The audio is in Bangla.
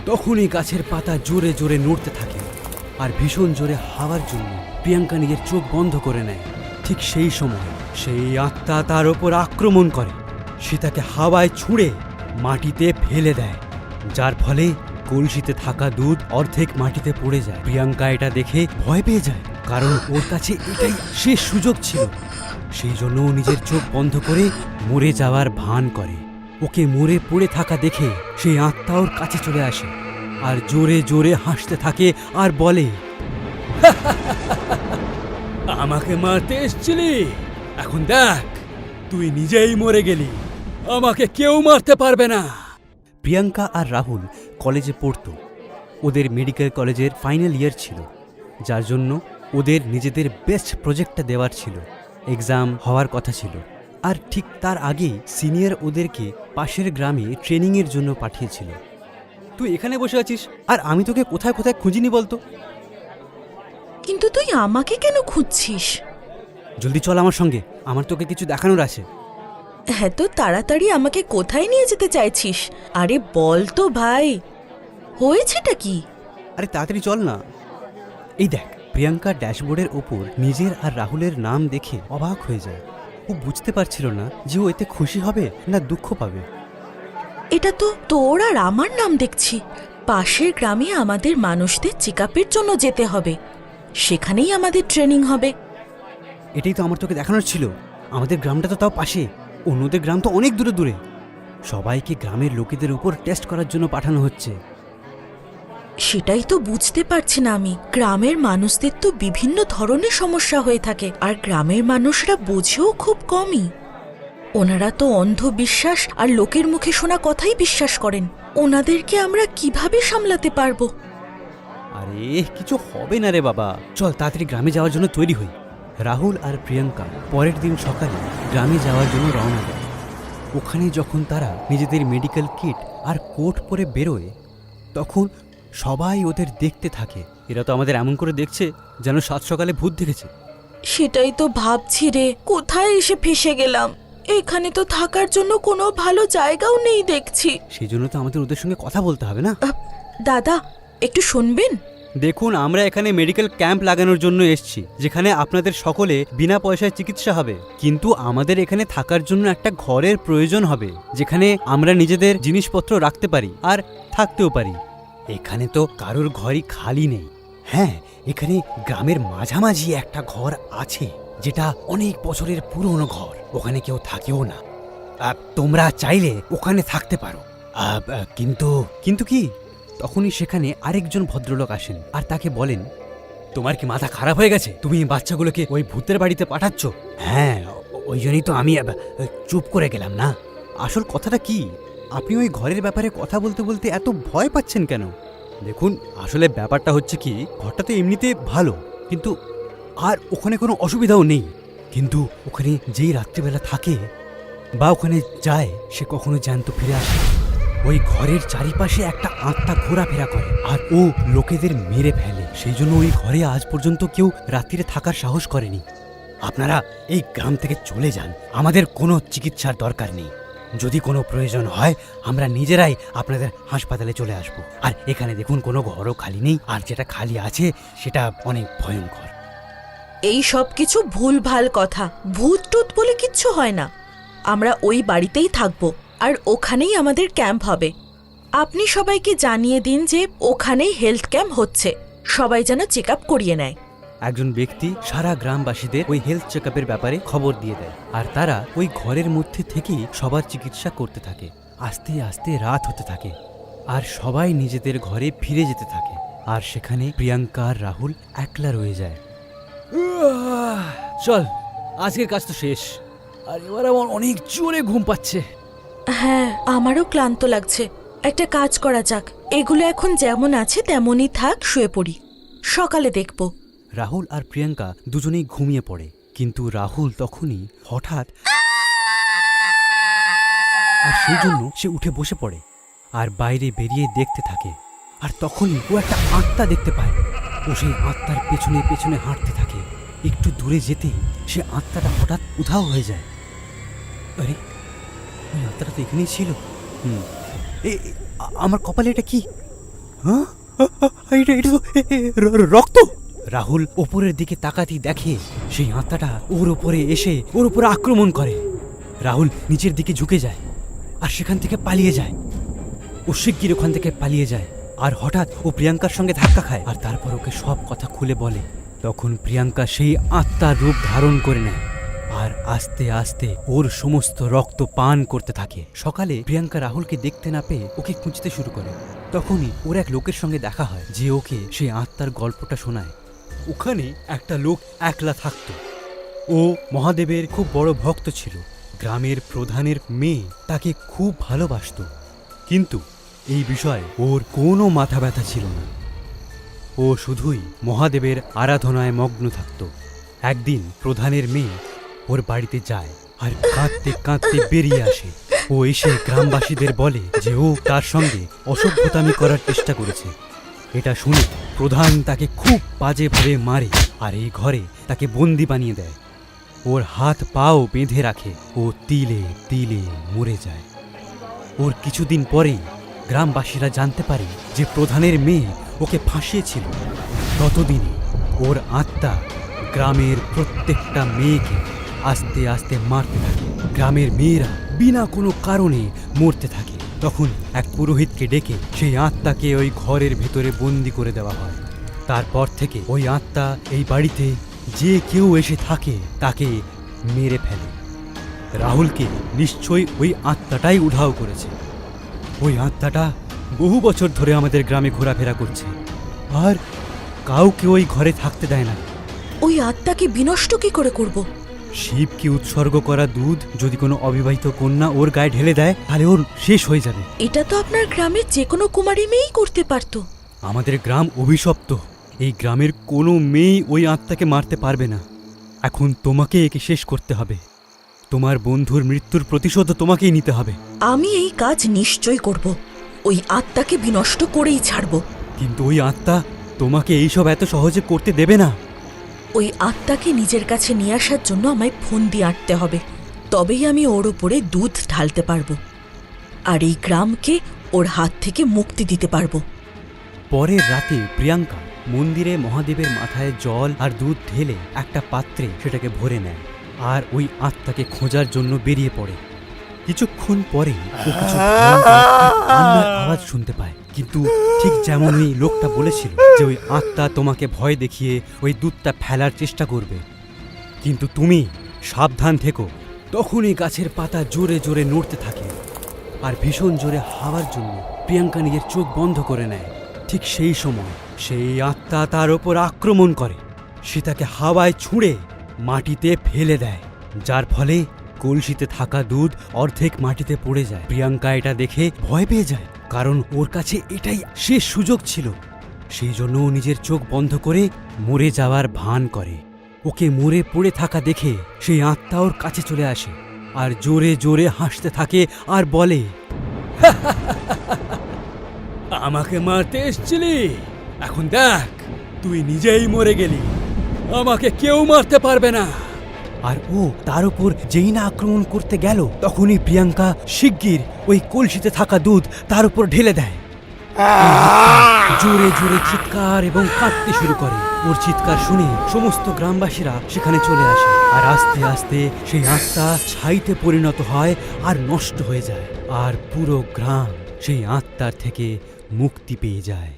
তখনই গাছের পাতা জোরে জোরে নড়তে থাকে আর ভীষণ জোরে হাওয়ার জন্য প্রিয়াঙ্কা নিজের চোখ বন্ধ করে নেয়। ঠিক সেই সময় সেই আত্মা তার ওপর আক্রমণ করে। সে তাকে হাওয়ায় ছুঁড়ে মাটিতে ফেলে দেয়, যার ফলে কলসিতে থাকা দুধ অর্ধেক মাটিতে পড়ে যায়। প্রিয়াঙ্কা এটা দেখে ভয় পেয়ে যায়, কারণ ওর কাছে এটাই শেষ সুযোগ ছিল। সেই জন্য ও নিজের চোখ বন্ধ করে মরে যাওয়ার ভান করে। ওকে মরে পড়ে থাকা দেখে সেই আত্মা ওর কাছে চলে আসে আর জোরে জোরে হাসতে থাকে আর বলে, আমাকে মারতে এসেছিলি, এখন দেখ তুই নিজেই মরে গেলি, আমাকে কেউ মারতে পারবে না। প্রিয়াঙ্কা আর রাহুল কলেজে পড়তো। ওদের মেডিকেল কলেজের ফাইনাল ইয়ার ছিল, যার জন্য ওদের নিজেদের বেস্ট প্রজেক্টটা দেওয়ার ছিল। এক্সাম হওয়ার কথা ছিল, আর ঠিক তার আগেই সিনিয়র ওদেরকে পাশের গ্রামে ট্রেনিংয়ের জন্য পাঠিয়েছিল। তুই এখানে বসে আছিস আর আমি তোকে কোথায় কোথায় খুঁজিনি বলতো? কিন্তু তুই আমাকে কেন খুঁজছিস? জলদি চল আমার সঙ্গে, আমার তোকে কিছু দেখানোর আছে। হ্যাঁ, তো তাড়াতাড়ি আমাকে কোথায় নিয়ে যেতে চাইছিস? আরে বল তো ভাই, হয়েছেটা কি? আরে তাড়াতাড়ি চল না। এই দেখ, প্রিয়াঙ্কা ড্যাশবোর্ডের ওপর নিজের আর রাহুলের নাম দেখে অবাক হয়ে যায়। ও বুঝতে পারছিল না যে ও এতে খুশি হবে না দুঃখ পাবে। এটা তো তোর আর আমার নাম দেখছি। পাশের গ্রামে আমাদের মানুষদের চেকআপের জন্য যেতে হবে, সেখানেই আমাদের ট্রেনিং হবে। এটাই তো আমার তোকে দেখানোর ছিল। আমাদের গ্রামটা তো তাও পাশে, অন্যদের গ্রাম তো অনেক দূরে দূরে। সবাইকে গ্রামের লোকেদের উপর টেস্ট করার জন্য পাঠানো হচ্ছে। সেটাই তো বুঝতে পারছি না আমি। গ্রামের মানুষদের তো বিভিন্ন ধরনের সমস্যা হয়ে থাকে, আর গ্রামের মানুষরা বোঝেও খুব কমই। ওনারা তো অন্ধবিশ্বাস আর লোকের মুখে শোনা কথাই বিশ্বাস করেন। ওনাদেরকে আমরা কিভাবে সামলাতে পারবো? আরে কিছু হবে না রে বাবা, চল তাড়াতাড়ি গ্রামে যাওয়ার জন্য তৈরি হই। রাহুল আর প্রিয়াঙ্কা পরের দিন সকালে গ্রামে যাওয়ার জন্য রওনা দেয়। ওখানে যখন তারা নিজেদের মেডিকেল কিট আর কোট পরে বেরোয়, তখন সবাই ওদের দেখতে থাকে। এরা তো আমাদের এমন করে দেখছে যেন সাত সকালে ভূত দেখেছে। সেটাই তো ভাবছি রে, কোথায় এসে ফেসে গেলাম। এখানে তো থাকার জন্য কোনো ভালো জায়গাও নেই দেখছি। সেই জন্য তো আমাদের ওদের সঙ্গে কথা বলতে হবে না? দাদা, একটু শুনবেন? দেখুন, আমরা এখানে মেডিকেল ক্যাম্প লাগানোর জন্য এসেছি, যেখানে আপনাদের সকলে বিনা পয়সায় চিকিৎসা হবে। কিন্তু আমাদের এখানে থাকার জন্য একটা ঘরের প্রয়োজন হবে, যেখানে আমরা নিজেদের জিনিসপত্র রাখতে পারি আর থাকতেও পারি। এখানে তো কারোর ঘরই খালি নেই। হ্যাঁ, এখানে গ্রামের মাঝামাঝি একটা ঘর আছে, যেটা অনেক বছরের পুরনো ঘর। ওখানে কেউ থাকেও না। তোমরা চাইলে ওখানে থাকতে পারো। কিন্তু কি? তখনই সেখানে আরেকজন ভদ্রলোক আসেন আর তাকে বলেন, তোমার কি মাথা খারাপ হয়ে গেছে? তুমি বাচ্চাগুলোকে ওই ভূতের বাড়িতে পাঠাচ্ছ? হ্যাঁ, ওই জন্যই তো আমি চুপ করে গেলাম না। আসল কথাটা কি? আপনি ওই ঘরের ব্যাপারে কথা বলতে বলতে এত ভয় পাচ্ছেন কেন? দেখুন, আসলে ব্যাপারটা হচ্ছে কি, ঘরটা তো এমনিতে ভালো, কিন্তু আর ওখানে কোনো অসুবিধাও নেই। কিন্তু ওখানে যেই রাত্রিবেলা থাকে বা ওখানে যায়, সে কখনো জ্যান্ত ফিরে আসে। ওই ঘরের চারিপাশে একটা আত্মা ঘোরাফেরা করে আর ও লোকেদের মেরে ফেলে। সেই জন্য ওই ঘরে আজ পর্যন্ত কেউ রাত্রিরে থাকার সাহস করেনি। আপনারা এই গ্রাম থেকে চলে যান, আমাদের কোনো চিকিৎসার দরকার নেই। যদি কোনো প্রয়োজন হয় আমরা নিজেরাই আপনাদের হাসপাতালে চলে আসব। আর এখানে দেখুন, কোনো ঘরও খালি নেই, আর যেটা খালি আছে সেটা অনেক ভয়ঙ্কর। এই সব কিছু ভুলভাল কথা। ভূত টুত বলে কিচ্ছু হয় না। আমরা ওই বাড়িতেই থাকবো আর ওখানেই আমাদের ক্যাম্প হবে। আপনি সবাইকে জানিয়ে দিন যে ওখানেই হেলথ ক্যাম্প হচ্ছে, সবাই যেন চেক আপ করিয়ে নেয়। একজন ব্যক্তি সারা গ্রামবাসীদের ওই হেলথ চেকআপের ব্যাপারে খবর দিয়ে দেয়, আর তারা ওই ঘরের মধ্যে থেকেই সবার চিকিৎসা করতে থাকে। আস্তে আস্তে রাত হতে থাকে আর সবাই নিজেদের ঘরে ফিরে যেতে থাকে। আর সেখানে প্রিয়াঙ্কা আর রাহুল একলা রয়ে যায়। চল, আজকের কাজ তো শেষ, আর এবার আমার অনেক জোরে ঘুম পাচ্ছে। হ্যাঁ, আমারও ক্লান্ত লাগছে। একটা কাজ করা যাক, এগুলো এখন যেমন আছে তেমনই থাক, শুয়ে পড়ি, সকালে দেখব। রাহুল আর প্রিয়াঙ্কা দুজনেই ঘুমিয়ে পড়ে, কিন্তু রাহুল তখনই হঠাৎ আর সেই জন্য সে উঠে বসে পড়ে আর বাইরে বেরিয়ে দেখতে থাকে। আর তখনই ও একটা আত্মা দেখতে পায়। ও সেই আত্মার পেছনে পেছনে হাঁটতে থাকে। একটু দূরে যেতেই সে আত্মাটা হঠাৎ উধাও হয়ে যায়। আরে, ওই আত্মাটা তো এখানেই ছিল। আমার কপালে এটা কি? হ্যাঁ, এটা তো রক্ত। রাহুল ওপরের দিকে তাকাতেই দেখে সেই আত্মাটা ওর ওপরে এসে ওর উপরে আক্রমণ করে। রাহুল নিচের দিকে ঝুঁকে যায় আর সেখান থেকে পালিয়ে যায়। ও শিগগির ওখান থেকে পালিয়ে যায় আর হঠাৎ ও প্রিয়াঙ্কার সঙ্গে ধাক্কা খায় আর তারপর ওকে সব কথা খুলে বলে। তখন প্রিয়াঙ্কা সেই আত্মার রূপ ধারণ করে নেয় আর আস্তে আস্তে ওর সমস্ত রক্ত পান করতে থাকে। সকালে প্রিয়াঙ্কা রাহুলকে দেখতে না পেয়ে ওকে খুঁজতে শুরু করে। তখনই ওর এক লোকের সঙ্গে দেখা হয় যে ওকে সেই আত্মার গল্পটা শোনায়। ওখানে একটা লোক একলা থাকতো। ও মহাদেবের খুব বড় ভক্ত ছিল। গ্রামের প্রধানের মেয়ে তাকে খুব ভালোবাসতো, কিন্তু এই বিষয়ে ওর কোনো মাথা ব্যথা ছিল না। ও শুধুই মহাদেবের আরাধনায় মগ্ন থাকত। একদিন প্রধানের মেয়ে ওর বাড়িতে যায় আর কাঁদতে কাঁদতে বেরিয়ে আসে। ও এসে গ্রামবাসীদের বলে যে ও তার সঙ্গে অসভ্যতামি করার চেষ্টা করেছে। এটা শুনে প্রধান তাকে খুব বাজেভাবে মারে আর এই ঘরে তাকে বন্দি বানিয়ে দেয়। ওর হাত পাও বেঁধে রাখে। ও তিলে তিলে মরে যায়। ওর কিছুদিন পরেই গ্রামবাসীরা জানতে পারে যে প্রধানের মেয়ে ওকে ফাঁসিয়েছিল। ততদিনে ওর আত্মা গ্রামের প্রত্যেকটা মেয়েকে আস্তে আস্তে মারতে থাকে। গ্রামের মেয়েরা বিনা কোনো কারণে মরতে থাকে। তখন এক পুরোহিতকে ডেকে সেই আত্মাকে ওই ঘরের ভেতরে বন্দি করে দেওয়া হয়। তারপর থেকে ওই আত্মা এই বাড়িতে যে কেউ এসে থাকে তাকে মেরে ফেলে। রাহুলকে নিশ্চয়ই ওই আত্মাটাই উধাও করেছে। ওই আত্মাটা বহু বছর ধরে আমাদের গ্রামে ঘোরাফেরা করছে আর কাউকে ওই ঘরে থাকতে দেয় না। ওই আত্মাকে বিনষ্ট কি করে করব? শিবকে উৎসর্গ করা দুধ যদি কোনো অবিবাহিত কন্যা ওর গায়ে ঢেলে দেয় তাহলে ওর শেষ হয়ে যাবে। এটা তো আপনার গ্রামের যে কোনো কুমারী মেয়েই করতে পারতো। আমাদের গ্রাম অভিশপ্ত। এই গ্রামের কোনো মেয়েই ওই আত্মাকে মারতে পারবে না। এখন তোমাকে একে শেষ করতে হবে। তোমার বন্ধুর মৃত্যুর প্রতিশোধ তোমাকেই নিতে হবে। আমি এই কাজ নিশ্চয়ই করব। ওই আত্মাকে বিনষ্ট করেই ছাড়ব। কিন্তু ওই আত্মা তোমাকে এইসব এত সহজে করতে দেবে না। ওই আত্মাকে নিজের কাছে নিয়ে আসার জন্য আমায় ফোন দিয়ে আঁটতে হবে। তবেই আমি ওর উপরে দুধ ঢালতে পারবো আর এই গ্রামকে ওর হাত থেকে মুক্তি দিতে পারবো। পরের রাতে প্রিয়াঙ্কা মন্দিরে মহাদেবের মাথায় জল আর দুধ ঢেলে একটা পাত্রে সেটাকে ভরে নেয় আর ওই আত্মাকে খোঁজার জন্য বেরিয়ে পড়ে। কিছুক্ষণ পরে ও কিছু ভয়ঙ্কর কান্নার আওয়াজ শুনতে পায়। কিন্তু ঠিক যেমন ওই লোকটা বলেছিল যে ওই আত্মা তোমাকে ভয় দেখিয়ে ওই দুধটা ফেলার চেষ্টা করবে, কিন্তু তুমি সাবধান থেকো। তখনই গাছের পাতা জোরে জোরে নড়তে থাকে আর ভীষণ জোরে হাওয়ার জন্য প্রিয়াঙ্কা নিজের চোখ বন্ধ করে নেয়। ঠিক সেই সময় সেই আত্মা তার ওপর আক্রমণ করে। সে তাকে হাওয়ায় ছুঁড়ে মাটিতে ফেলে দেয়, যার ফলে কলসিতে থাকা দুধ অর্ধেক মাটিতে পড়ে যায়। প্রিয়াঙ্কা এটা দেখে ভয় পেয়ে যায়, কারণ ওর কাছে এটাই শেষ সুযোগ ছিল। সেই জন্য ও নিজের চোখ বন্ধ করে মরে যাওয়ার ভান করে। ওকে মরে পড়ে থাকা দেখে সেই আত্মা ওর কাছে চলে আসে আর জোরে জোরে হাসতে থাকে আর বলে, আমাকে মারতে এসেছিলি, এখন দেখ তুই নিজেই মরে গেলি, আমাকে কেউ মারতে পারবে না। আর ও তার উপর যেই না আক্রমণ করতে গেল তখনই প্রিয়াঙ্কা শিগগির ওই কলসিতে থাকা দুধ তার উপর ঢেলে দেয়। জোরে জোরে চিৎকার এবং কাঁদতে শুরু করে। ওর চিৎকার শুনে সমস্ত গ্রামবাসীরা সেখানে চলে আসে আর আস্তে আস্তে সেই আত্মা ছাইতে পরিণত হয় আর নষ্ট হয়ে যায় আর পুরো গ্রাম সেই আত্মার থেকে মুক্তি পেয়ে যায়।